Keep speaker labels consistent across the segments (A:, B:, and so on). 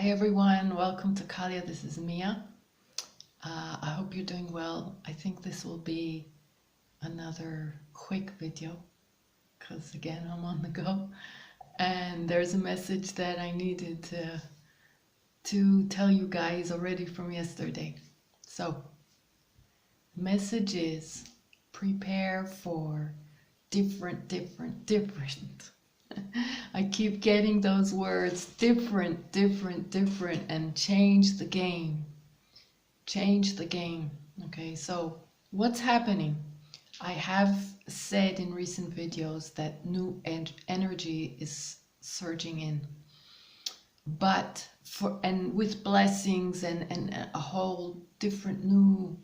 A: Hey everyone, welcome to Kahliya. This is Mia. I hope you're doing well. I think this will be another quick video because again I'm on the go and there's a message that I needed to tell you guys already from yesterday. So, the message is prepare for different. I keep getting those words, different, and change the game. Change the game. Okay, so what's happening? I have said in recent videos that new energy is surging in. But with blessings and a whole different new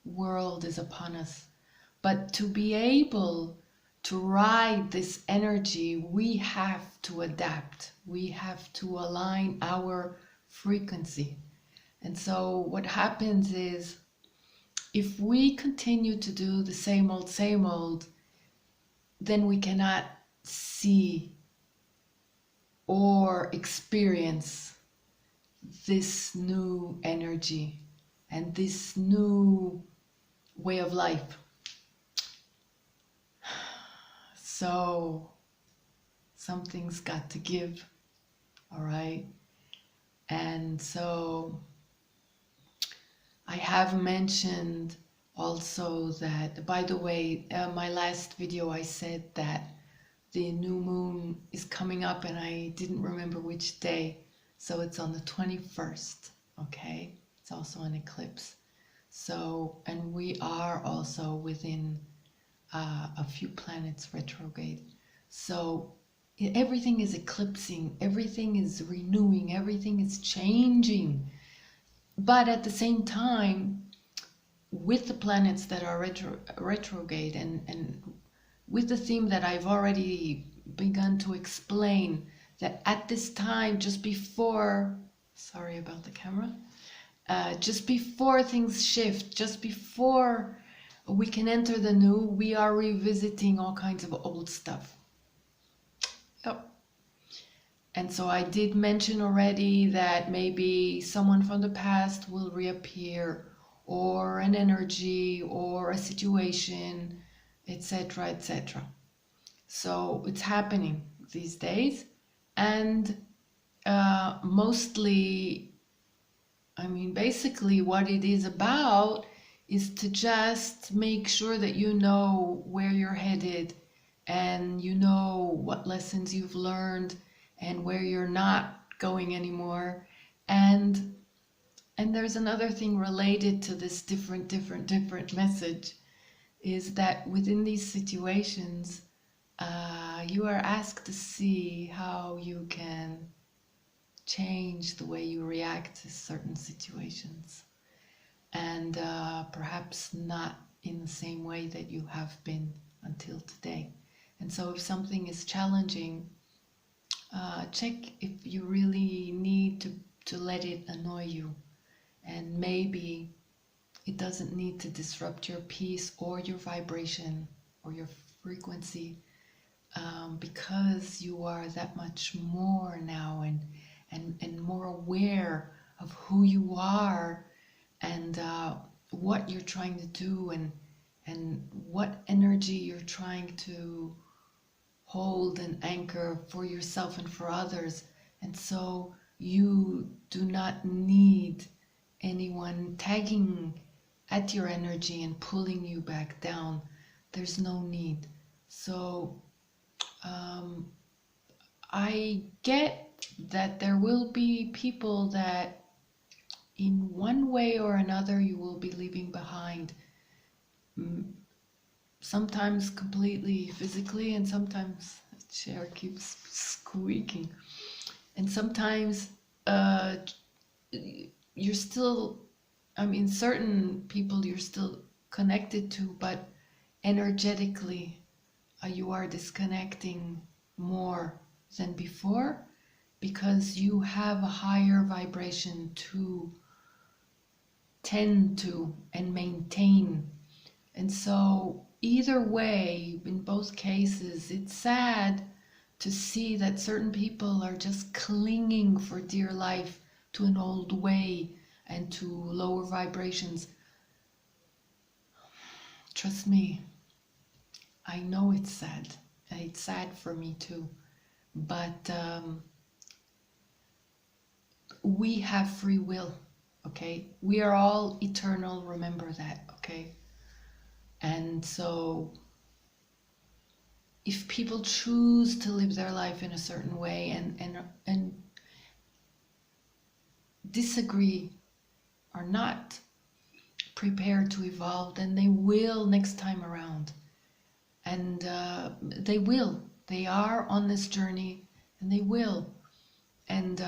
A: world is upon us. But to be able to ride this energy, we have to adapt. We have to align our frequency. And so what happens is, if we continue to do the same old, then we cannot see or experience this new energy and this new way of life. So something's got to give, all right? And so I have mentioned also that, by the way, my last video I said that the new moon is coming up and I didn't remember which day. So it's on the 21st, okay? It's also an eclipse. So, and we are also within a few planets retrograde. So everything is eclipsing, everything is renewing, everything is changing. But at the same time, with the planets that are retrograde and with the theme that I've already begun to explain, that at this time, just before, sorry about the camera, just before things shift, just before we can enter the new, we are revisiting all kinds of old stuff. Yep. And so I did mention already that maybe someone from the past will reappear, or an energy, or a situation, etc., etc. So it's happening these days, and mostly, basically what it is about is to just make sure that you know where you're headed and you know what lessons you've learned and where you're not going anymore. And there's another thing related to this different message, is that within these situations, you are asked to see how you can change the way you react to certain situations. And perhaps not in the same way that you have been until today. And so if something is challenging, check if you really need to let it annoy you. And maybe it doesn't need to disrupt your peace or your vibration or your frequency, because you are that much more now and more aware of who you are and what you're trying to do and what energy you're trying to hold and anchor for yourself and for others. And so you do not need anyone tagging at your energy and pulling you back down. There's no need. So I get that there will be people that in one way or another you will be leaving behind, sometimes completely physically, and sometimes the chair keeps squeaking, and sometimes you're still, certain people you're still connected to, but energetically you are disconnecting more than before, because you have a higher vibration to tend to and maintain. And so either way, in both cases, it's sad to see that certain people are just clinging for dear life to an old way and to lower vibrations. Trust me, I know it's sad. It's sad for me too. But we have free will, okay? We are all eternal, remember that, okay? And so if people choose to live their life in a certain way and disagree, are not prepared to evolve, then they will next time around. And they will. They are on this journey, and they will. And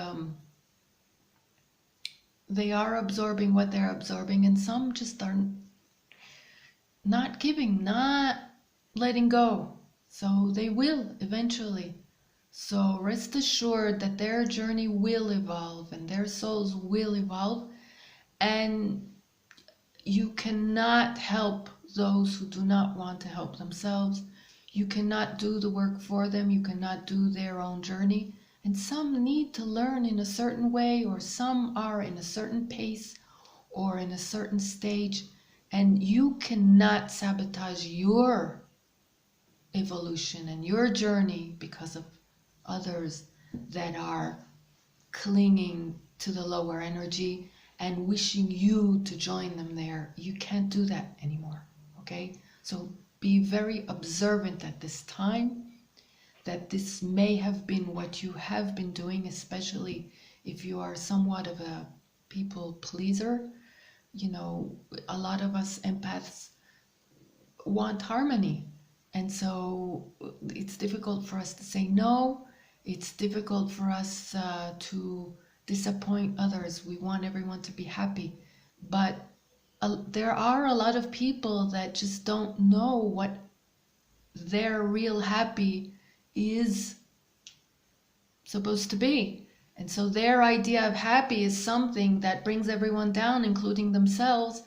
A: they are absorbing what they're absorbing, and some just are not giving, not letting go. So they will eventually. So rest assured that their journey will evolve and their souls will evolve. And you cannot help those who do not want to help themselves. You cannot do the work for them. You cannot do their own journey. And some need to learn in a certain way, or some are in a certain pace or in a certain stage. And you cannot sabotage your evolution and your journey because of others that are clinging to the lower energy and wishing you to join them there. You can't do that anymore, okay? So be very observant at this time that this may have been what you have been doing, especially if you are somewhat of a people pleaser. You know, a lot of us empaths want harmony. And so it's difficult for us to say no. It's difficult for us to disappoint others. We want everyone to be happy. But there are a lot of people that just don't know what their real happy is supposed to be. And so their idea of happy is something that brings everyone down, including themselves.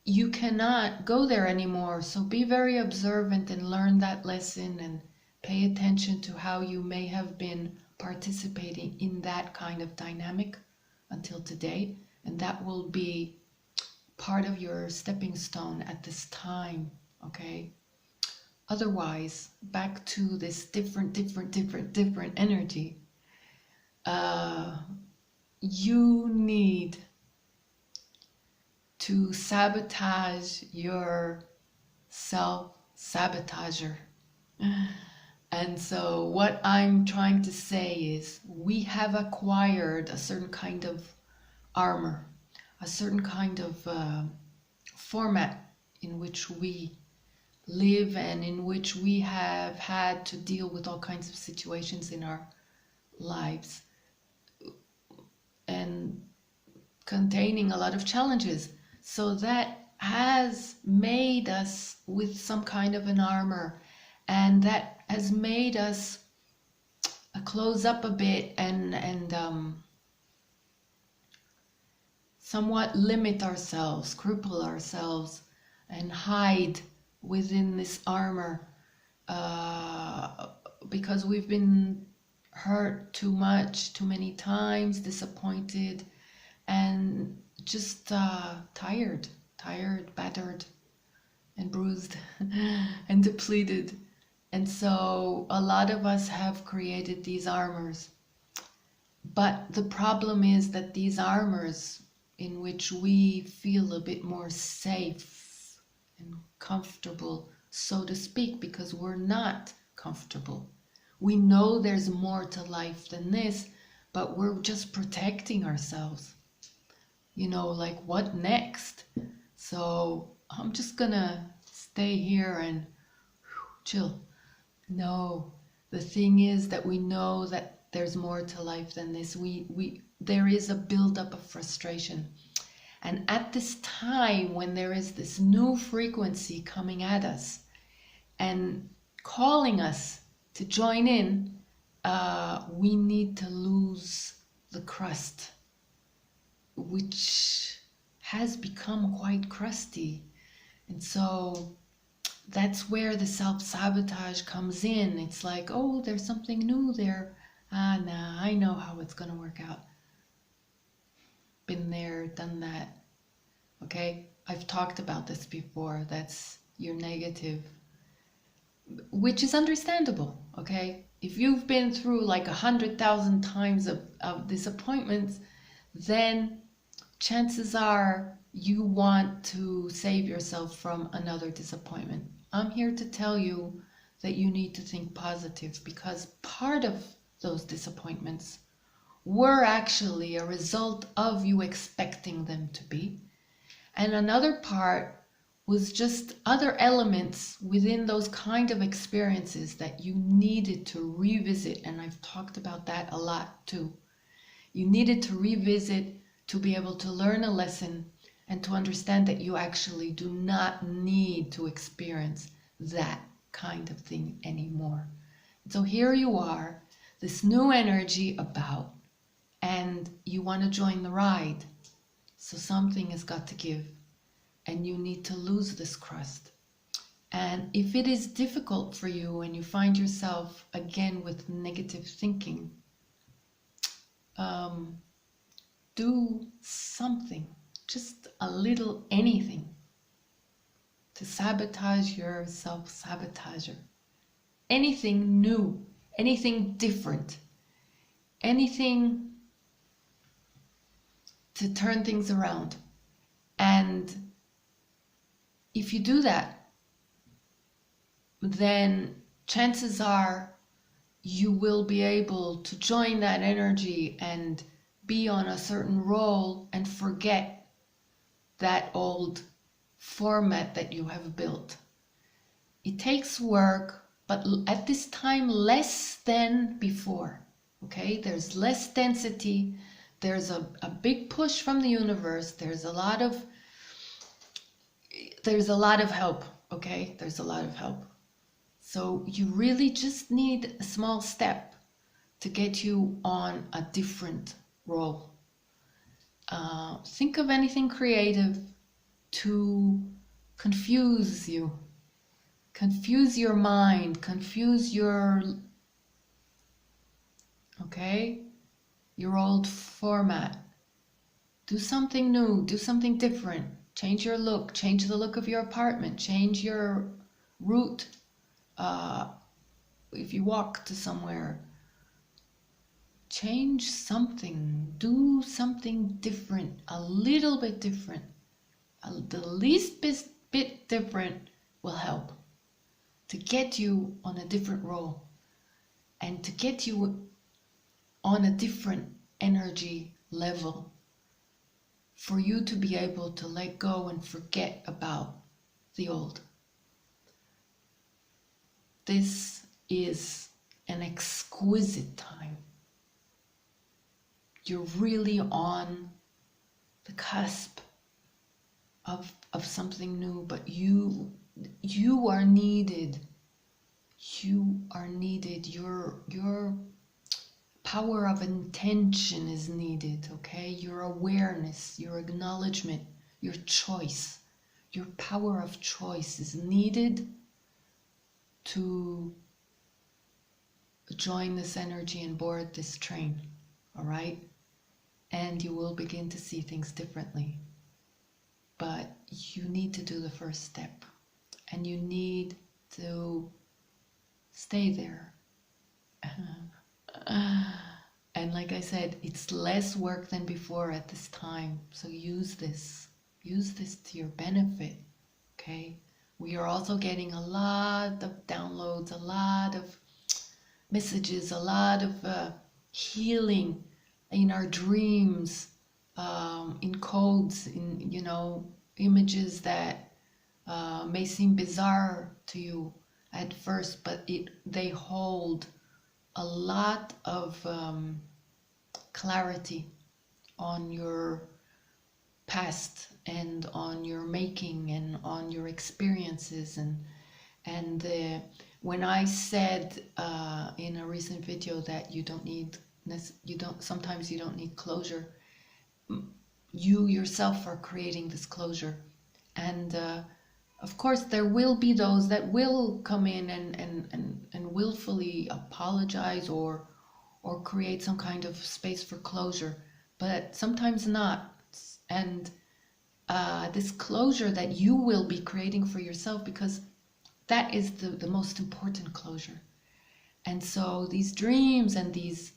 A: You cannot go there anymore. So be very observant and learn that lesson and pay attention to how you may have been participating in that kind of dynamic until today. And that will be part of your stepping stone at this time, okay? Otherwise, back to this different energy. You need to sabotage your self-sabotager. And so what I'm trying to say is we have acquired a certain kind of armor, a certain kind of format in which we live and in which we have had to deal with all kinds of situations in our lives and containing a lot of challenges. So that has made us with some kind of an armor, and that has made us close up a bit and somewhat limit ourselves, cripple ourselves, and hide within this armor because we've been hurt too much, too many times, disappointed, and just tired, battered, and bruised, and depleted. And so a lot of us have created these armors. But the problem is that these armors, in which we feel a bit more safe and comfortable, so to speak, because we're not comfortable. We know there's more to life than this, but we're just protecting ourselves. You know, like, what next? So I'm just gonna stay here and chill. No, the thing is that we know that there's more to life than this. There is a buildup of frustration. And at this time, when there is this new frequency coming at us and calling us to join in, we need to lose the crust, which has become quite crusty. And so that's where the self-sabotage comes in. It's like, oh, there's something new there. Nah, I know how it's going to work out. done that. Okay, I've talked about this before. That's your negative, which is understandable. Okay, if you've been through like 100,000 times of disappointments, then chances are you want to save yourself from another disappointment. I'm here to tell you that you need to think positive, because part of those disappointments were actually a result of you expecting them to be. And another part was just other elements within those kind of experiences that you needed to revisit. And I've talked about that a lot too. You needed to revisit to be able to learn a lesson and to understand that you actually do not need to experience that kind of thing anymore. So here you are, this new energy about, and you want to join the ride. So something has got to give, and you need to lose this crust. And if it is difficult for you and you find yourself again with negative thinking, do something, just a little anything, to sabotage your self-sabotager. Anything new, anything different, anything to turn things around. And if you do that, then chances are you will be able to join that energy and be on a certain role and forget that old format that you have built. It takes work, but at this time less than before. Okay, there's less density, there's a big push from the universe, there's a lot of help. Okay, there's a lot of help. So you really just need a small step to get you on a different role. Think of anything creative to confuse you, confuse your mind, confuse your old format. Do something new, do something different. Change your look, change the look of your apartment, change your route. If you walk to somewhere, change something, do something different, a little bit different. The least bit different will help to get you on a different role and to get you on a different energy level, for you to be able to let go and forget about the old. This is an exquisite time. You're really on the cusp of something new, but you are needed. You are needed. Your power of intention is needed, okay? Your awareness, your acknowledgement, your choice, your power of choice is needed to join this energy and board this train, all right? And you will begin to see things differently. But you need to do the first step, and you need to stay there. And like I said, it's less work than before at this time. So use this to your benefit, okay? We are also getting a lot of downloads, a lot of messages, a lot of healing in our dreams, in codes, in images that may seem bizarre to you at first, but they hold a lot of clarity on your past and on your making and on your experiences. And when I said in a recent video that sometimes you don't need closure, you yourself are creating this closure. And of course there will be those that will come in and willfully apologize or create some kind of space for closure, but sometimes not. and this closure that you will be creating for yourself, because that is the most important closure. And so these dreams and these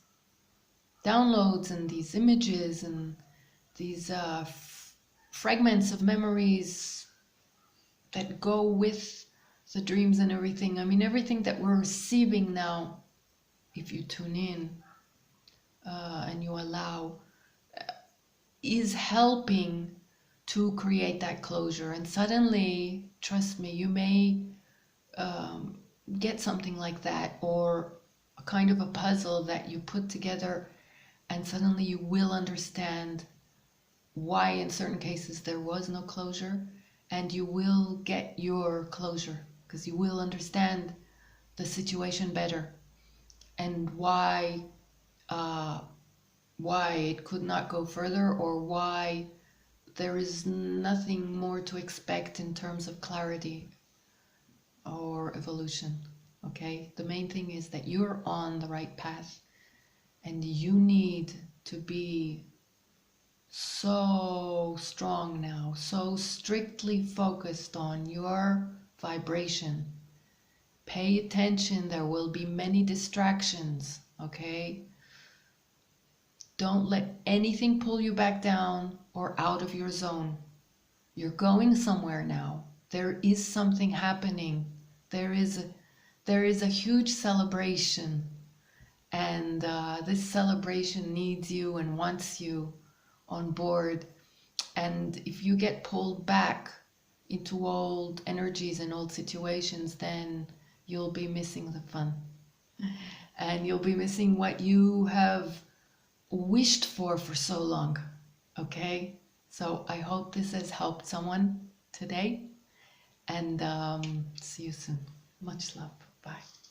A: downloads and these images and these fragments of memories that go with the dreams and everything, I mean, everything that we're receiving now, if you tune in and you allow, is helping to create that closure. And suddenly, trust me, you may get something like that, or a kind of a puzzle that you put together, and suddenly you will understand why in certain cases there was no closure, and you will get your closure because you will understand the situation better, and why it could not go further, or why there is nothing more to expect in terms of clarity or evolution. Okay, the main thing is that you're on the right path, and you need to be so strong now, so strictly focused on your vibration. Pay attention, there will be many distractions, okay? Don't let anything pull you back down or out of your zone. You're going somewhere now. There is something happening. There is a huge celebration, and this celebration needs you and wants you on board. And if you get pulled back into old energies and old situations, then you'll be missing the fun, and you'll be missing what you have wished for so long. Okay, so I hope this has helped someone today, and see you soon. Much love. Bye.